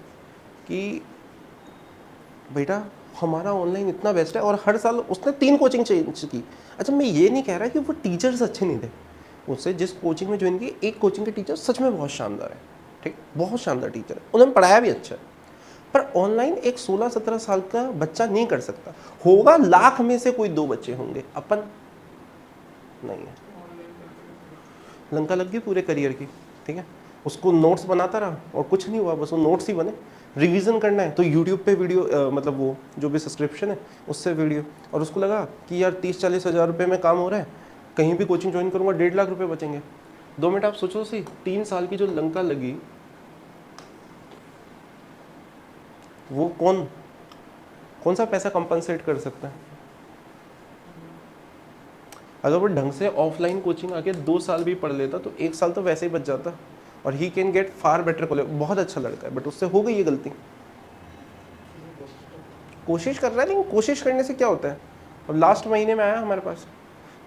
Speaker 1: कि बेटा हमारा ऑनलाइन इतना बेस्ट है, और हर साल उसने 3 कोचिंग चेंज की। अच्छा, मैं ये नहीं कह रहा कि वो टीचर्स अच्छे नहीं थे, उससे जिस कोचिंग में ज्वाइन की, एक कोचिंग के टीचर सच में बहुत शानदार है, ठीक, बहुत शानदार टीचर है, उन्होंने पढ़ाया भी अच्छा है, पर ऑनलाइन एक 16-17 साल का बच्चा नहीं कर सकता। होगा लाख में से कोई 2 बच्चे होंगे, अपन नहीं है। लंका लग गई पूरे करियर की, ठीक है, उसको नोट्स बनाता रहा और कुछ नहीं हुआ, बस वो नोट्स ही बने। रिवीजन करना है तो यूट्यूब पे वीडियो, मतलब वो जो भी सब्सक्रिप्शन है उससे वीडियो, और उसको लगा कि यार 30-40 हज़ार रुपये में काम हो रहा है, कहीं भी कोचिंग ज्वाइन करूँगा 1.5 लाख रुपये बचेंगे। 2 मिनट आप सोचो सी, 3 साल की जो लंका लगी, वो कौन सा पैसा कंपनसेट कर सकता है। अगर वो ढंग से ऑफलाइन कोचिंग आके 2 साल भी पढ़ लेता तो 1 साल तो वैसे ही बच जाता, और he can get far better college. बहुत अच्छा लड़का है, बट उससे हो गई ये गलती। कोशिश कर रहा है, लेकिन कोशिश करने से क्या होता है, अब लास्ट महीने में आया हमारे पास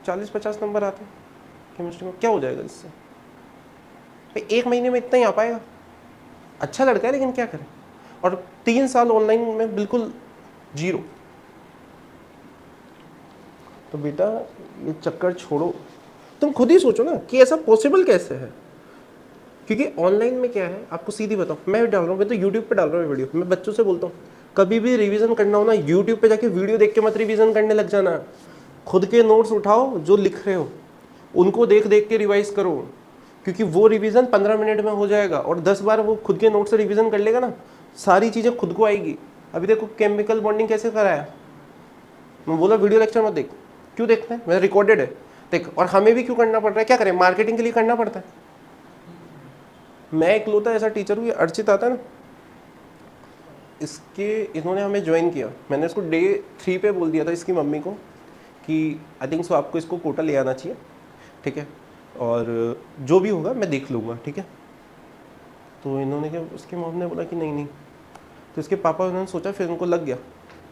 Speaker 1: 40-50 नंबर आते हैं केमिस्ट्री में, क्या हो जाएगा इससे भाई, 1 महीने में इतना ही आ पाएगा। अच्छा लड़का है लेकिन क्या करें, और 3 साल ऑनलाइन में बिल्कुल 0। तो बेटा ये चक्कर छोड़ो, तुम खुद ही सोचो ना कि ऐसा पॉसिबल कैसे है। क्योंकि ऑनलाइन में क्या है, आपको सीधी बताओ, मैं डाल रहा हूँ, मैं तो यूट्यूब पे डाल रहा हूँ वीडियो, मैं बच्चों से बोलता हूँ कभी भी रिवीजन करना हो ना, यूट्यूब पे जाके वीडियो देख के मत रिवीजन करने लग जाना, खुद के नोट्स उठाओ, जो लिख रहे हो उनको देख देख के रिवाइज करो, क्योंकि वो रिवीजन 15 मिनट में हो जाएगा और 10 बार वो खुद के नोट से रिवीजन कर लेगा ना, सारी चीज़ें खुद को आएगी। अभी देखो केमिकल बॉन्डिंग कैसे कराया, मैं बोला वीडियो लेक्चर मत देख, क्यों देखते हैं, मेरा रिकॉर्डेड है देख। और हमें भी क्यों करना पड़ रहा है, क्या करें, मार्केटिंग के लिए करना पड़ता है। मैं इकलौता ऐसा टीचर हूँ, अर्चित आता है ना, इन्होंने हमें ज्वाइन किया, मैंने इसको डे 3 पे बोल दिया था इसकी मम्मी को कि आई थिंक सो आपको इसको कोटा ले आना चाहिए, ठीक है, और जो भी होगा मैं देख लूँगा, ठीक है। तो इन्होंने क्या, उसकी मम्मी ने बोला कि नहीं नहीं, तो इसके पापा उन्होंने सोचा, फिर उनको लग गया,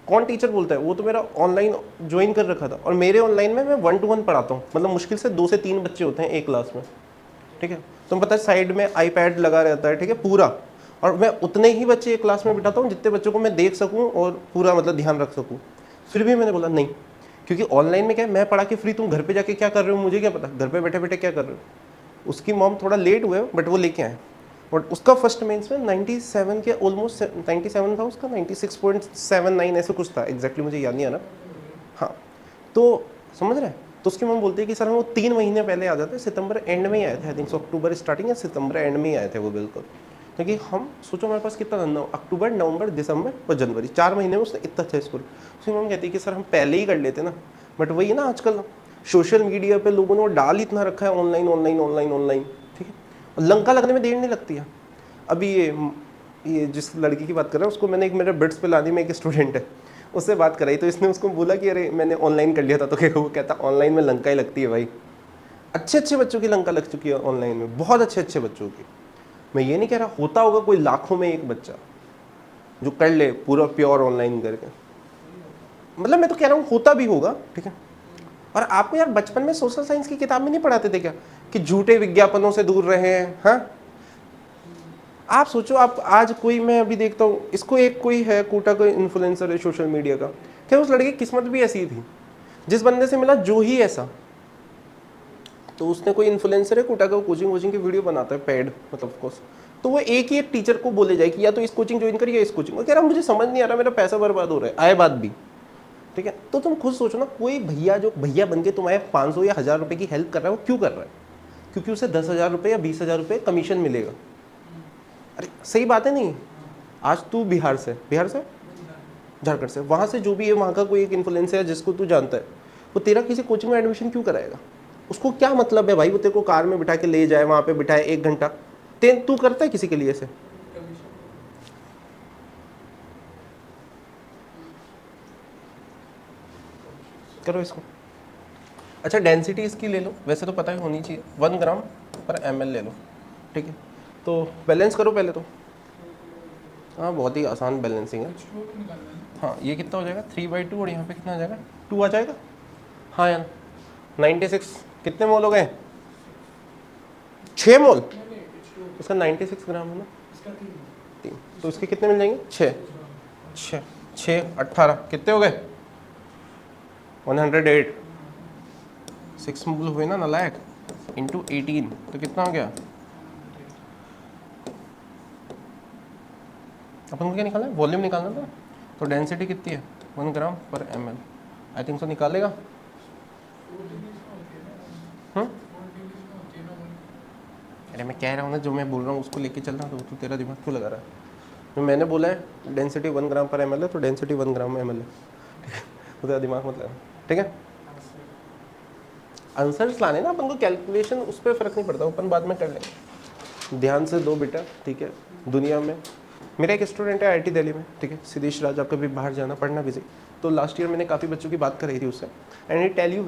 Speaker 1: कौन टीचर बोलता है, वो तो मेरा ऑनलाइन ज्वाइन कर रखा था, और मेरे ऑनलाइन में मैं 1 to 1 पढ़ाता हूँ, मतलब मुश्किल से 2 से 3 बच्चे होते हैं एक क्लास में, ठीक है। तुम पता है साइड में आईपैड लगा रहता है, ठीक है, पूरा, और मैं उतने ही बच्चे एक क्लास में बिठाता हूँ जितने बच्चों को मैं देख सकूँ और पूरा मतलब ध्यान रख सकूँ। फिर भी मैंने बोला नहीं, क्योंकि ऑनलाइन में क्या है, मैं पढ़ा के फ्री, तुम घर पे जाके क्या कर रहे हो मुझे क्या पता, घर पे बैठे बैठे क्या कर रहे हो। उसकी मॉम थोड़ा लेट हुए बट वो लेके आए, और उसका फर्स्ट मेंस में 97 के ऑलमोस्ट 97 था उसका, 96.79 ऐसे कुछ था, एग्जैक्टली मुझे याद नहीं आ रहा। हाँ, तो समझ रहे हैं, तो उसकी मम बोलती है कि सर हम वो 3 महीने पहले आ जाते, सितंबर एंड में ही आए थे, आई थिंक सो अक्टूबर स्टार्टिंग या सितंबर एंड में ही आए थे वो, बिल्कुल। क्योंकि हम सोचो हमारे पास कितना धंधा, अक्टूबर नवंबर दिसंबर और जनवरी, 4 महीने में उसने इतना अच्छा स्कोर। उसकी मम कहती है कि सर हम पहले ही कर लेते ना, बट वही है ना, आजकल सोशल मीडिया पे लोगों ने वो डाल इतना रखा है, ऑनलाइन ऑनलाइन ऑनलाइन ऑनलाइन, ठीक है, और लंका लगने में देर नहीं लगती है। अभी ये जिस लड़की की बात कर रहा है उसको मैंने एक, मेरे बिट्स पे लानी में एक स्टूडेंट है, उससे बात कराई, तो इसने उसको बोला कि अरे मैंने ऑनलाइन कर लिया था, तो क्या, वो कहता ऑनलाइन में लंका ही लगती है भाई। अच्छे अच्छे बच्चों की लंका लग चुकी है ऑनलाइन में, बहुत अच्छे अच्छे बच्चों की। मैं ये नहीं कह रहा होता होगा कोई लाखों में एक बच्चा जो कर ले पूरा प्योर ऑनलाइन करके, मतलब मैं तो कह रहा हूँ होता भी होगा, ठीक है। और आपको यार बचपन में सोशल साइंस की किताब में नहीं पढ़ाते थे क्या कि झूठे विज्ञापनों से दूर रहे हैं, हाँ। आप सोचो, आप आज कोई, मैं अभी देखता हूँ इसको, एक कोई है कोटा का इन्फ्लुएंसर है सोशल मीडिया का, क्या उस लड़के की किस्मत भी ऐसी ही थी, जिस बंदे से मिला जो ही ऐसा, तो उसने, कोई इन्फ्लुएंसर है कोटा का, कोचिंग वोचिंग की वीडियो बनाता है पेड, मतलब ऑफ कोर्स, तो वो एक ही एक टीचर को बोले जाए कि या तो इस कोचिंग ज्वाइन करिए या इस कोचिंग, वो कह रहा मुझे समझ नहीं आ रहा, मेरा पैसा बर्बाद हो रहा है, आए बात भी, ठीक है। तो तुम खुद सोचो ना, कोई भैया जो भैया बन के तुम्हारे 500 या 1000 रुपये की हेल्प कर रहा है, वो क्यों कर रहा है, क्योंकि उसे 10,000 रुपये या 20,000 रुपये कमीशन मिलेगा। अरे सही बात है नहीं, आज तू बिहार से झारखंड से, वहाँ से जो भी है, वहाँ का कोई एक इन्फ्लुएंसर है जिसको तू जानता है, वो तेरा किसी कोचिंग में एडमिशन क्यों कराएगा, उसको क्या मतलब है भाई, वो तेरे को कार में बिठा के ले जाए, वहाँ पे बिठाए 1 घंटा, तू करता है किसी के लिए ऐसे? करो इसको। अच्छा, डेंसिटी इसकी ले लो, वैसे तो पता ही होनी चाहिए, 1 ग्राम पर ml ले लो, ठीक है। तो बैलेंस करो पहले तो, हाँ बहुत ही आसान बैलेंसिंग है। हाँ, ये कितना हो जाएगा 3/2, और यहाँ पे कितना आ जाएगा 2 आ जाएगा। हाँ यार 96 कितने मोल हो गए, 6 मोल, उसका 96 ग्राम है ना, 3, तो इसके कितने मिल जाएंगे, 6 18 कितने हो गए 108, 6 मोल हुए ना नालायक, इंटू 18 तो कितना हो गया, अपन को क्या निकालना है, वॉल्यूम निकालना था, तो डेंसिटी कितनी है 1 ग्राम पर ml, आई थिंक सो निकालेगा। अरे मैं कह रहा हूँ ना, जो मैं बोल रहा हूँ उसको लेके चलना, तो तू तेरा दिमाग क्यों लगा रहा है, जो मैंने बोला है डेंसिटी 1 ग्राम पर ml है, तो डेंसिटी 1 ग्राम ml है, ठीक है, तो तेरा दिमाग मत लगा, ठीक है। आंसर्स लाने ना अपन को, कैलकुलेशन उस पर फर्क नहीं पड़ता, अपन बाद में कर लेंगे, ध्यान से दो बेटा, ठीक है। दुनिया में मेरा एक स्टूडेंट है IIT दिल्ली में, ठीक है, सिद्धेश राज, आपका भी बाहर जाना पढ़ना विजिट, तो लास्ट ईयर मैंने काफ़ी बच्चों की बात कराई थी उससे, and I tell you,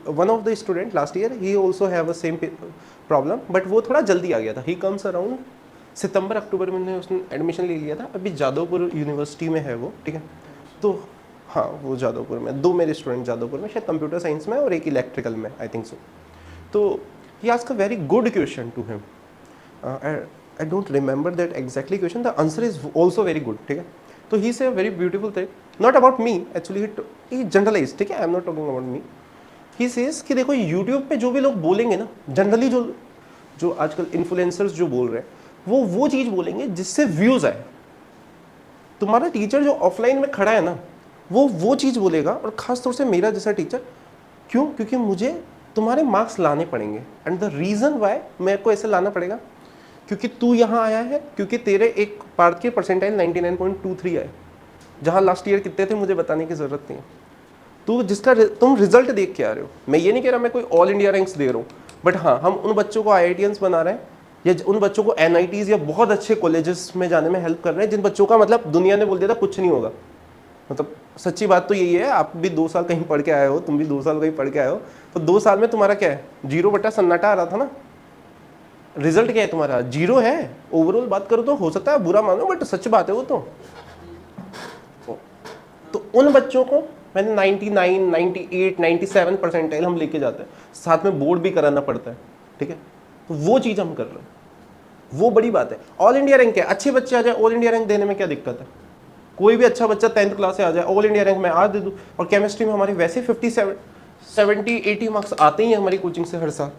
Speaker 1: one of the student last year ही also have a same problem, but वो थोड़ा जल्दी आ गया था, ही कम्स अराउंड सितंबर अक्टूबर में उसने एडमिशन ले लिया था, अभी जादवपुर यूनिवर्सिटी में है वो, ठीक है। तो हाँ, वो जादवपुर में, 2 मेरे स्टूडेंट जादवपुर में, शायद कंप्यूटर साइंस में और एक इलेक्ट्रिकल में, आई थिंक सो। तो he asked a very good question to him, I don't remember that exactly question. The answer is also very good, ठीक है। तो he say a very beautiful thing, not about me actually, he generalized, ठीक है, I am not talking about me. He says कि देखो YouTube पे जो भी लोग बोलेंगे ना, जनरली जो आजकल इन्फ्लुएंसर्स जो बोल रहे हैं, वो चीज़ बोलेंगे जिससे व्यूज़ आए। तुम्हारा टीचर जो ऑफलाइन में खड़ा है ना, वो चीज़ बोलेगा, और ख़ास तौर से मेरा जैसा टीचर, क्यों, क्योंकि मुझे तुम्हारे मार्क्स लाने पड़ेंगे। एंड द रीज़न वाई मेरे को ऐसे लाना पड़ेगा, क्योंकि तू यहाँ आया है, क्योंकि तेरे एक पार्ट के परसेंटाइल 99.23 आए, जहाँ लास्ट ईयर कितने थे मुझे बताने की ज़रूरत नहीं है। तुम रिजल्ट देख के आ रहे हो। मैं ये नहीं कह रहा मैं कोई ऑल इंडिया रैंक्स दे रहा हूँ, बट हाँ, हम उन बच्चों को IITians बना रहे हैं, या उन बच्चों को NITs या बहुत अच्छे कॉलेजेस में जाने में हेल्प कर रहे हैं, जिन बच्चों का मतलब दुनिया ने बोल दिया था कुछ नहीं होगा। मतलब सच्ची बात तो यही है, आप भी 2 साल कहीं पढ़ के आए हो, तुम भी 2 साल कहीं पढ़ के आए हो, तो 2 साल में तुम्हारा क्या है, 0 बटा सन्नाटा आ रहा था ना। रिजल्ट क्या है तुम्हारा, 0 है। ओवरऑल बात करो तो हो सकता है बुरा मानो, बट सच बात है वो तो उन बच्चों को मैंने 99, 98, 97 परसेंटाइल हम लेके जाते हैं, साथ में बोर्ड भी कराना पड़ता है, ठीक है। तो वो चीज़ हम कर रहे हैं, वो बड़ी बात है। ऑल इंडिया रैंक है, अच्छे बच्चे आ जाए ऑल इंडिया रैंक देने में क्या दिक्कत है। कोई भी अच्छा बच्चा 10th क्लास से आ जाए ऑल इंडिया रैंक में आज दे दूँ। और केमिस्ट्री में हमारे वैसे 57, 70, 80 मार्क्स आते ही हैं हमारी कोचिंग से हर साल,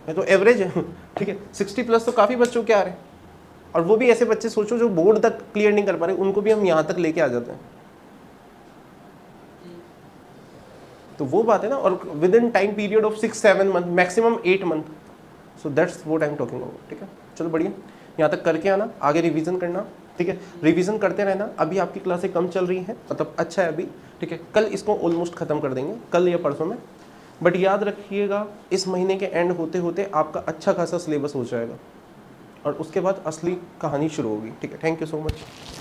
Speaker 1: है तो एवरेज है, ठीक है। 60+ तो काफ़ी बच्चों के आ रहे हैं, और वो भी ऐसे बच्चे सोचो जो बोर्ड तक क्लियर नहीं कर पा रहे, उनको भी हम यहाँ तक लेके आ जाते हैं। तो वो बात है ना। और with in time period of 6-7 month, maximum 8 month. So that's what I am talking about, ठीक है। चलो बढ़िया, यहाँ तक करके आना, आगे रिवीजन करना, ठीक है। रिवीजन करते रहना। अभी आपकी क्लासें कम चल रही हैं, मतलब अच्छा है अभी, ठीक है। कल इसको ऑलमोस्ट खत्म कर देंगे, कल या परसों में। बट याद रखिएगा, इस महीने के एंड होते होते आपका अच्छा खासा सिलेबस हो जाएगा, और उसके बाद असली कहानी शुरू होगी, ठीक है। Thank you so much.